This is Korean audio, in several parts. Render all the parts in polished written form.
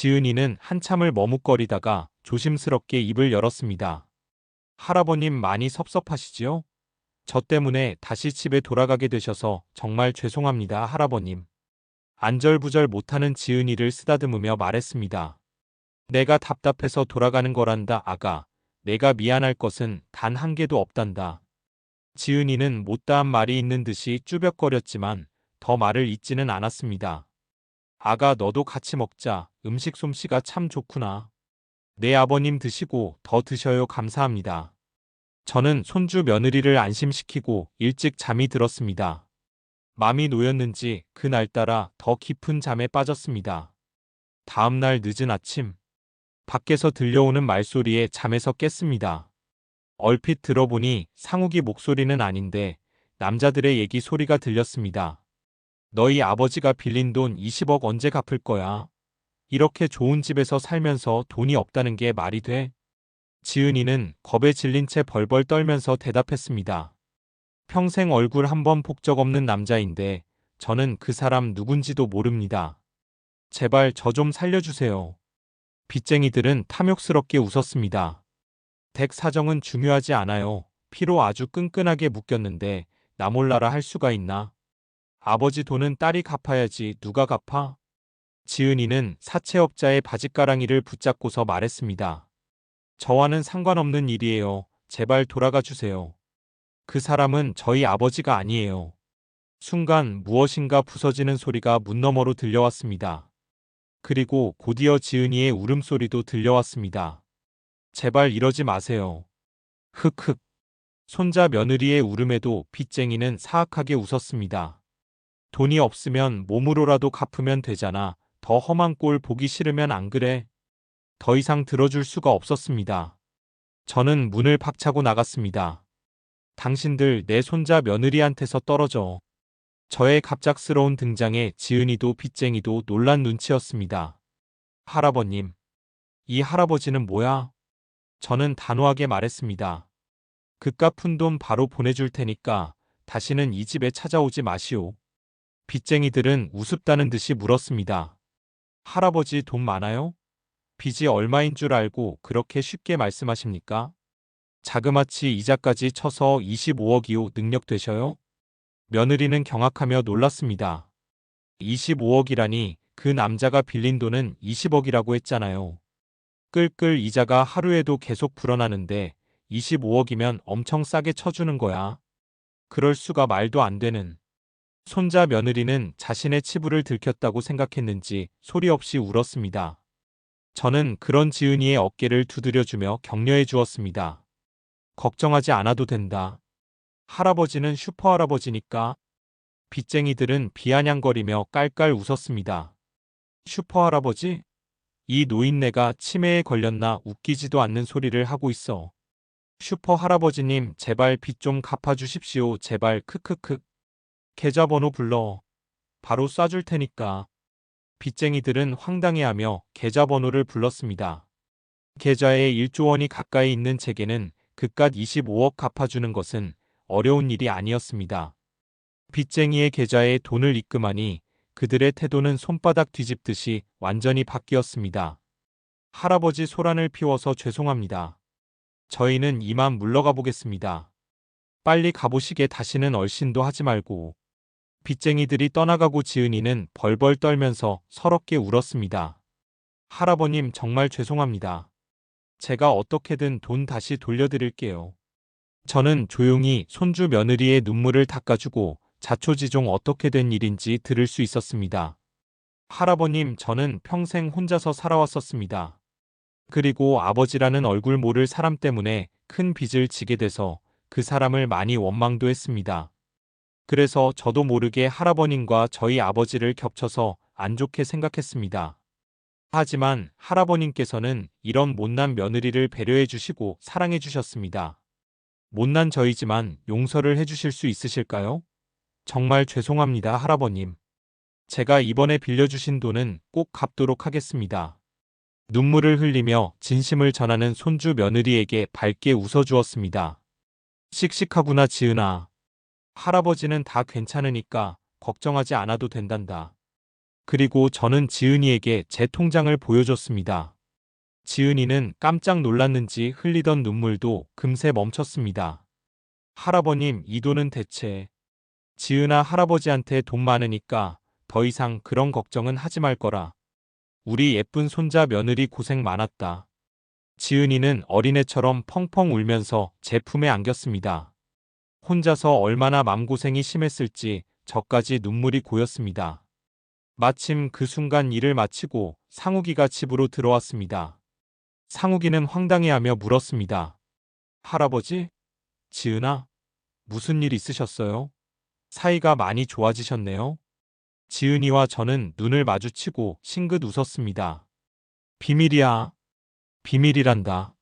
지은이는 한참을 머뭇거리다가 조심스럽게 입을 열었습니다. 할아버님 많이 섭섭하시지요? 저 때문에 다시 집에 돌아가게 되셔서 정말 죄송합니다, 할아버님. 안절부절 못하는 지은이를 쓰다듬으며 말했습니다. 내가 답답해서 돌아가는 거란다, 아가. 내가 미안할 것은 단 한 개도 없단다. 지은이는 못다한 말이 있는 듯이 쭈뼛거렸지만 더 말을 잇지는 않았습니다. 아가 너도 같이 먹자. 음식 솜씨가 참 좋구나. 내 아버님 드시고 더 드셔요. 감사합니다. 저는 손주 며느리를 안심시키고 일찍 잠이 들었습니다. 맘이 놓였는지 그날따라 더 깊은 잠에 빠졌습니다. 다음 날 늦은 아침, 밖에서 들려오는 말소리에 잠에서 깼습니다. 얼핏 들어보니 상욱이 목소리는 아닌데 남자들의 얘기 소리가 들렸습니다. 너희 아버지가 빌린 돈 20억 언제 갚을 거야? 이렇게 좋은 집에서 살면서 돈이 없다는 게 말이 돼? 지은이는 겁에 질린 채 벌벌 떨면서 대답했습니다. 평생 얼굴 한 번 본 적 없는 남자인데 저는 그 사람 누군지도 모릅니다. 제발 저 좀 살려주세요. 빚쟁이들은 탐욕스럽게 웃었습니다. 댁 사정은 중요하지 않아요. 피로 아주 끈끈하게 묶였는데 나 몰라라 할 수가 있나? 아버지 돈은 딸이 갚아야지 누가 갚아? 지은이는 사채업자의 바짓가랑이를 붙잡고서 말했습니다. 저와는 상관없는 일이에요. 제발 돌아가 주세요. 그 사람은 저희 아버지가 아니에요. 순간 무엇인가 부서지는 소리가 문 너머로 들려왔습니다. 그리고 곧이어 지은이의 울음소리도 들려왔습니다. 제발 이러지 마세요. 흑흑. 손자 며느리의 울음에도 빚쟁이는 사악하게 웃었습니다. 돈이 없으면 몸으로라도 갚으면 되잖아. 더 험한 꼴 보기 싫으면 안 그래? 더 이상 들어줄 수가 없었습니다. 저는 문을 박차고 나갔습니다. 당신들 내 손자 며느리한테서 떨어져. 저의 갑작스러운 등장에 지은이도 빚쟁이도 놀란 눈치였습니다. 할아버님. 이 할아버지는 뭐야? 저는 단호하게 말했습니다. 그깟 푼 돈 바로 보내줄 테니까 다시는 이 집에 찾아오지 마시오. 빚쟁이들은 우습다는 듯이 물었습니다. 할아버지 돈 많아요? 빚이 얼마인 줄 알고 그렇게 쉽게 말씀하십니까? 자그마치 이자까지 쳐서 25억이요 능력되셔요? 며느리는 경악하며 놀랐습니다. 25억이라니 그 남자가 빌린 돈은 20억이라고 했잖아요. 끌끌 이자가 하루에도 계속 불어나는데 25억이면 엄청 싸게 쳐주는 거야. 그럴 수가 말도 안 되는. 손자 며느리는 자신의 치부를 들켰다고 생각했는지 소리 없이 울었습니다. 저는 그런 지은이의 어깨를 두드려주며 격려해 주었습니다. 걱정하지 않아도 된다. 할아버지는 슈퍼할아버지니까. 빚쟁이들은 비아냥거리며 깔깔 웃었습니다. 슈퍼할아버지? 이 노인네가 치매에 걸렸나 웃기지도 않는 소리를 하고 있어. 슈퍼할아버지님 제발 빚 좀 갚아주십시오. 제발 크크크. 계좌번호 불러. 바로 쏴줄 테니까. 빚쟁이들은 황당해하며 계좌번호를 불렀습니다. 계좌에 1조 원이 가까이 있는 제게는 그깟 25억 갚아주는 것은 어려운 일이 아니었습니다. 빚쟁이의 계좌에 돈을 입금하니 그들의 태도는 손바닥 뒤집듯이 완전히 바뀌었습니다. 할아버지 소란을 피워서 죄송합니다. 저희는 이만 물러가 보겠습니다. 빨리 가보시게 다시는 얼씬도 하지 말고. 빚쟁이들이 떠나가고 지은이는 벌벌 떨면서 서럽게 울었습니다. 할아버님 정말 죄송합니다. 제가 어떻게든 돈 다시 돌려드릴게요. 저는 조용히 손주 며느리의 눈물을 닦아주고 자초지종 어떻게 된 일인지 들을 수 있었습니다. 할아버님 저는 평생 혼자서 살아왔었습니다. 그리고 아버지라는 얼굴 모를 사람 때문에 큰 빚을 지게 돼서 그 사람을 많이 원망도 했습니다. 그래서 저도 모르게 할아버님과 저희 아버지를 겹쳐서 안 좋게 생각했습니다. 하지만 할아버님께서는 이런 못난 며느리를 배려해 주시고 사랑해 주셨습니다. 못난 저이지만 용서를 해 주실 수 있으실까요? 정말 죄송합니다, 할아버님. 제가 이번에 빌려주신 돈은 꼭 갚도록 하겠습니다. 눈물을 흘리며 진심을 전하는 손주 며느리에게 밝게 웃어주었습니다. 씩씩하구나 지은아. 할아버지는 다 괜찮으니까 걱정하지 않아도 된단다. 그리고 저는 지은이에게 제 통장을 보여줬습니다. 지은이는 깜짝 놀랐는지 흘리던 눈물도 금세 멈췄습니다. 할아버님, 이 돈은 대체. 지은아, 할아버지한테 돈 많으니까 더 이상 그런 걱정은 하지 말 거라. 우리 예쁜 손자 며느리 고생 많았다. 지은이는 어린애처럼 펑펑 울면서 제 품에 안겼습니다. 혼자서 얼마나 맘고생이 심했을지 저까지 눈물이 고였습니다. 마침 그 순간 일을 마치고 상욱이가 집으로 들어왔습니다. 상욱이는 황당해하며 물었습니다. 할아버지? 지은아? 무슨 일 있으셨어요? 사이가 많이 좋아지셨네요. 지은이와 저는 눈을 마주치고 싱긋 웃었습니다. 비밀이야. 비밀이란다.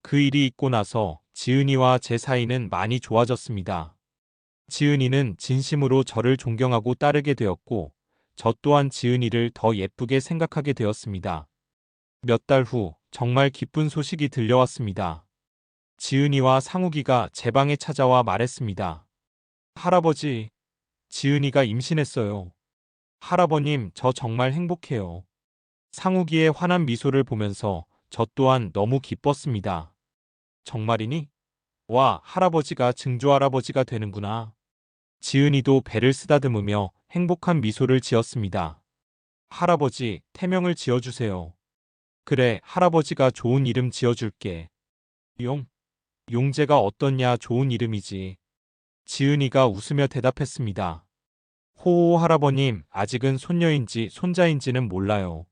그 일이 있고 나서 지은이와 제 사이는 많이 좋아졌습니다. 지은이는 진심으로 저를 존경하고 따르게 되었고, 저 또한 지은이를 더 예쁘게 생각하게 되었습니다. 몇 달 후 정말 기쁜 소식이 들려왔습니다. 지은이와 상욱이가 제 방에 찾아와 말했습니다. 할아버지, 지은이가 임신했어요. 할아버님, 저 정말 행복해요. 상욱이의 환한 미소를 보면서 저 또한 너무 기뻤습니다. 정말이니? 와, 할아버지가 증조할아버지가 되는구나. 지은이도 배를 쓰다듬으며 행복한 미소를 지었습니다. 할아버지, 태명을 지어주세요. 그래, 할아버지가 좋은 이름 지어줄게. 용? 용재가 어떻냐, 좋은 이름이지. 지은이가 웃으며 대답했습니다. 호호, 할아버님, 아직은 손녀인지 손자인지는 몰라요.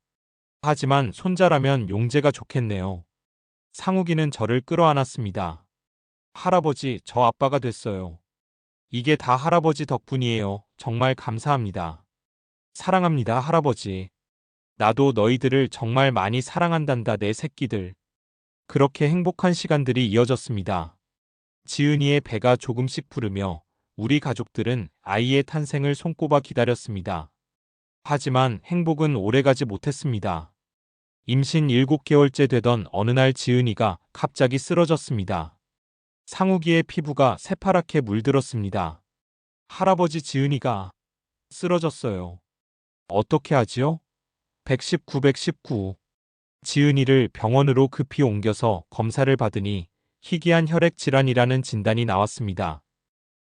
하지만 손자라면 용재가 좋겠네요. 상욱이는 저를 끌어안았습니다. 할아버지, 저 아빠가 됐어요. 이게 다 할아버지 덕분이에요. 정말 감사합니다. 사랑합니다, 할아버지. 나도 너희들을 정말 많이 사랑한단다, 내 새끼들. 그렇게 행복한 시간들이 이어졌습니다. 지은이의 배가 조금씩 부르며 우리 가족들은 아이의 탄생을 손꼽아 기다렸습니다. 하지만 행복은 오래가지 못했습니다. 임신 7개월째 되던 어느 날 지은이가 갑자기 쓰러졌습니다. 상욱이의 피부가 새파랗게 물들었습니다. 할아버지, 지은이가 쓰러졌어요. 어떻게 하지요? 119. 지은이를 병원으로 급히 옮겨서 검사를 받으니 희귀한 혈액 질환이라는 진단이 나왔습니다.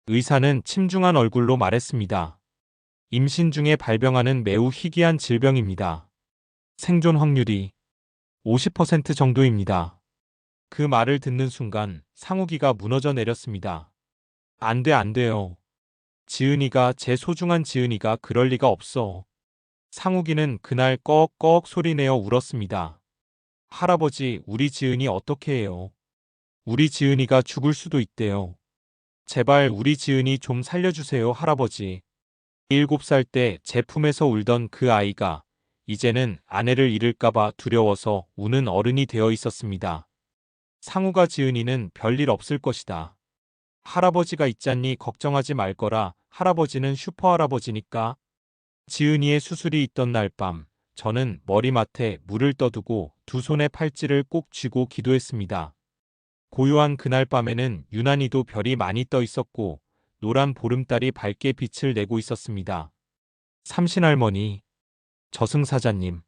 의사는 침중한 얼굴로 말했습니다. 임신 중에 발병하는 매우 희귀한 질병입니다. 생존 확률이 50% 정도입니다. 그 말을 듣는 순간 상욱이가 무너져 내렸습니다. 안 돼, 안 돼요. 지은이가, 제 소중한 지은이가 그럴 리가 없어. 상욱이는 그날 꺽꺽 소리내어 울었습니다. 할아버지, 우리 지은이 어떻게 해요? 우리 지은이가 죽을 수도 있대요. 제발 우리 지은이 좀 살려주세요, 할아버지. 7살 때 제 품에서 울던 그 아이가 이제는 아내를 잃을까봐 두려워서 우는 어른이 되어 있었습니다. 상우가 지은이는 별일 없을 것이다. 할아버지가 있잖니, 걱정하지 말 거라. 할아버지는 슈퍼할아버지니까. 지은이의 수술이 있던 날 밤, 저는 머리맡에 물을 떠두고 두 손에 팔찌를 꼭 쥐고 기도했습니다. 고요한 그날 밤에는 유난히도 별이 많이 떠 있었고 노란 보름달이 밝게 빛을 내고 있었습니다. 삼신할머니, 저승사자님,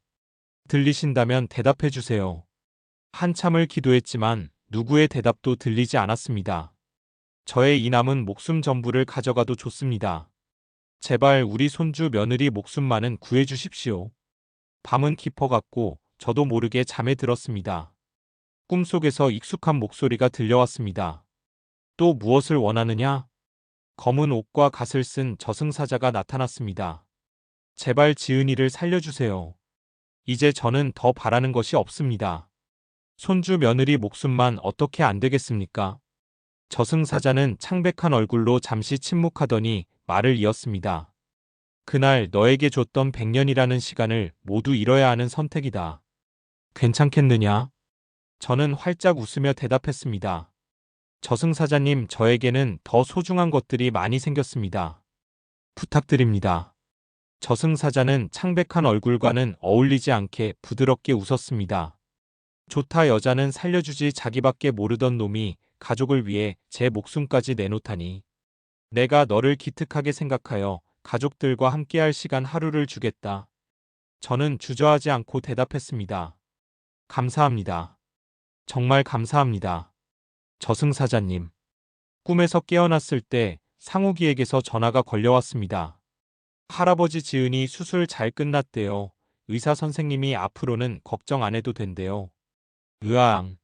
들리신다면 대답해 주세요. 한참을 기도했지만 누구의 대답도 들리지 않았습니다. 저의 이 남은 목숨 전부를 가져가도 좋습니다. 제발 우리 손주 며느리 목숨만은 구해주십시오. 밤은 깊어갔고 저도 모르게 잠에 들었습니다. 꿈속에서 익숙한 목소리가 들려왔습니다. 또 무엇을 원하느냐? 검은 옷과 갓을 쓴 저승사자가 나타났습니다. 제발 지은이를 살려주세요. 이제 저는 더 바라는 것이 없습니다. 손주 며느리 목숨만 어떻게 안 되겠습니까? 저승사자는 창백한 얼굴로 잠시 침묵하더니 말을 이었습니다. 그날 너에게 줬던 100년이라는 시간을 모두 잃어야 하는 선택이다. 괜찮겠느냐? 저는 활짝 웃으며 대답했습니다. 저승사자님, 저에게는 더 소중한 것들이 많이 생겼습니다. 부탁드립니다. 저승사자는 창백한 얼굴과는 어울리지 않게 부드럽게 웃었습니다. 좋다, 여자는 살려주지. 자기밖에 모르던 놈이 가족을 위해 제 목숨까지 내놓다니. 내가 너를 기특하게 생각하여 가족들과 함께할 시간 하루를 주겠다. 저는 주저하지 않고 대답했습니다. 감사합니다. 정말 감사합니다. 저승사자님. 꿈에서 깨어났을 때 상욱이에게서 전화가 걸려왔습니다. 할아버지 지은이 수술 잘 끝났대요. 의사 선생님이 앞으로는 걱정 안 해도 된대요. 으아앙.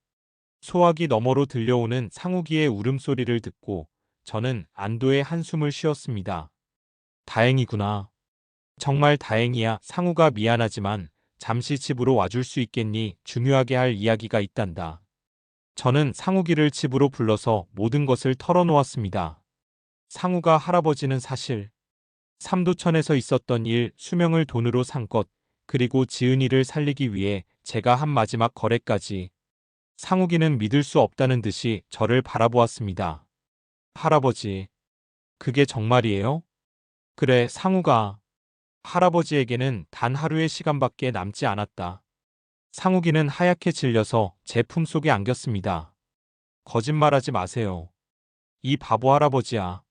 소화기 너머로 들려오는 상욱이의 울음소리를 듣고 저는 안도의 한숨을 쉬었습니다. 다행이구나. 정말 다행이야. 상우가 미안하지만 잠시 집으로 와줄 수 있겠니? 중요하게 할 이야기가 있단다. 저는 상욱이를 집으로 불러서 모든 것을 털어놓았습니다. 상우가 할아버지는 사실 삼도천에서 있었던 일, 수명을 돈으로 산 것, 그리고 지은이를 살리기 위해 제가 한 마지막 거래까지. 상욱이는 믿을 수 없다는 듯이 저를 바라보았습니다. 할아버지, 그게 정말이에요? 그래, 상우가. 할아버지에게는 단 하루의 시간밖에 남지 않았다. 상욱이는 하얗게 질려서 제 품속에 안겼습니다. 거짓말하지 마세요. 이 바보 할아버지야.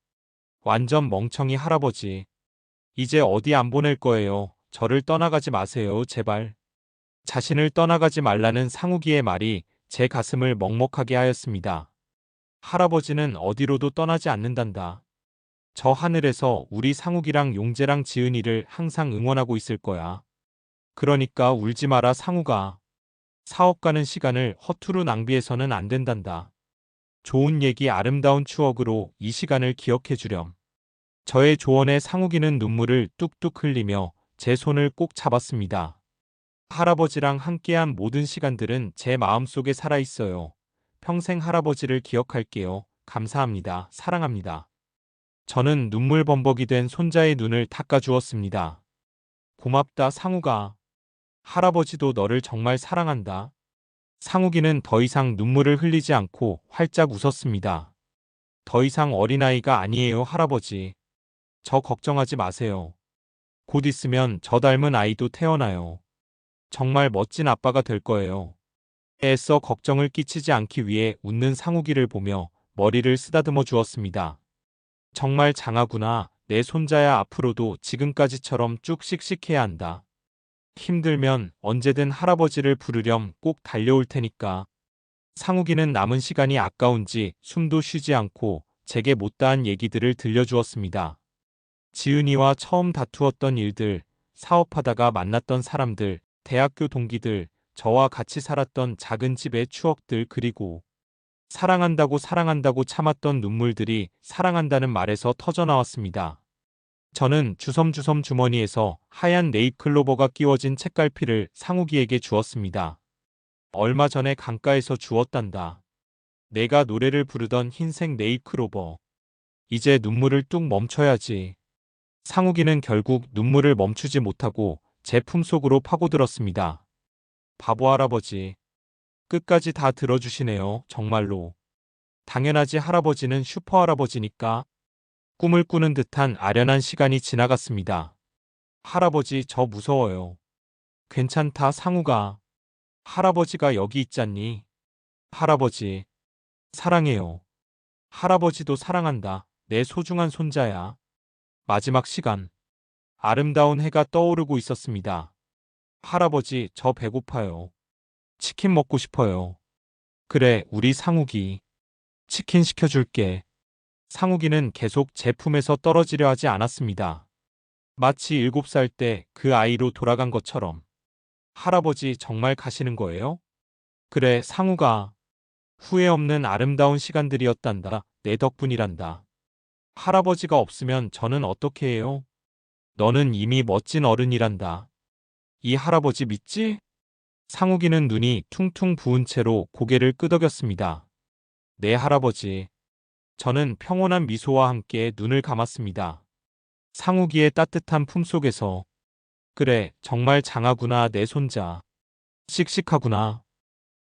완전 멍청이 할아버지. 이제 어디 안 보낼 거예요. 저를 떠나가지 마세요, 제발. 자신을 떠나가지 말라는 상욱이의 말이 제 가슴을 먹먹하게 하였습니다. 할아버지는 어디로도 떠나지 않는단다. 저 하늘에서 우리 상욱이랑 용재랑 지은이를 항상 응원하고 있을 거야. 그러니까 울지 마라 상욱아. 사업 가는 시간을 허투루 낭비해서는 안 된단다. 좋은 얘기 아름다운 추억으로 이 시간을 기억해 주렴. 저의 조언에 상욱이는 눈물을 뚝뚝 흘리며 제 손을 꼭 잡았습니다. 할아버지랑 함께한 모든 시간들은 제 마음속에 살아있어요. 평생 할아버지를 기억할게요. 감사합니다. 사랑합니다. 저는 눈물 범벅이 된 손자의 눈을 닦아주었습니다. 고맙다 상욱아. 할아버지도 너를 정말 사랑한다. 상욱이는 더 이상 눈물을 흘리지 않고 활짝 웃었습니다. 더 이상 어린아이가 아니에요 할아버지. 저 걱정하지 마세요. 곧 있으면 저 닮은 아이도 태어나요. 정말 멋진 아빠가 될 거예요. 애써 걱정을 끼치지 않기 위해 웃는 상욱이를 보며 머리를 쓰다듬어 주었습니다. 정말 장하구나. 내 손자야 앞으로도 지금까지처럼 쭉 씩씩해야 한다. 힘들면 언제든 할아버지를 부르렴 꼭 달려올 테니까. 상욱이는 남은 시간이 아까운지 숨도 쉬지 않고 제게 못다한 얘기들을 들려주었습니다. 지은이와 처음 다투었던 일들, 사업하다가 만났던 사람들, 대학교 동기들, 저와 같이 살았던 작은 집의 추억들 그리고 사랑한다고 참았던 눈물들이 사랑한다는 말에서 터져나왔습니다. 저는 주섬주섬 주머니에서 하얀 네잎클로버가 끼워진 책갈피를 상욱이에게 주었습니다. 얼마 전에 강가에서 주웠단다. 내가 노래를 부르던 흰색 네잎클로버. 이제 눈물을 뚝 멈춰야지. 상욱이는 결국 눈물을 멈추지 못하고 제 품속으로 파고들었습니다. 바보 할아버지. 끝까지 다 들어주시네요. 정말로. 당연하지 할아버지는 슈퍼 할아버지니까. 꿈을 꾸는 듯한 아련한 시간이 지나갔습니다. 할아버지 저 무서워요. 괜찮다 상우가. 할아버지가 여기 있잖니. 할아버지. 사랑해요. 할아버지도 사랑한다. 내 소중한 손자야. 마지막 시간. 아름다운 해가 떠오르고 있었습니다. 할아버지 저 배고파요. 치킨 먹고 싶어요. 그래 우리 상욱이. 치킨 시켜줄게. 상욱이는 계속 제 품에서 떨어지려 하지 않았습니다. 마치 7살 때 그 아이로 돌아간 것처럼. 할아버지 정말 가시는 거예요? 그래 상우가. 후회 없는 아름다운 시간들이었단다. 내 덕분이란다. 할아버지가 없으면 저는 어떻게 해요? 너는 이미 멋진 어른이란다. 이 할아버지 믿지? 상욱이는 눈이 퉁퉁 부은 채로 고개를 끄덕였습니다. 네 할아버지. 저는 평온한 미소와 함께 눈을 감았습니다. 상욱이의 따뜻한 품속에서 그래 정말 장하구나 내 손자. 씩씩하구나.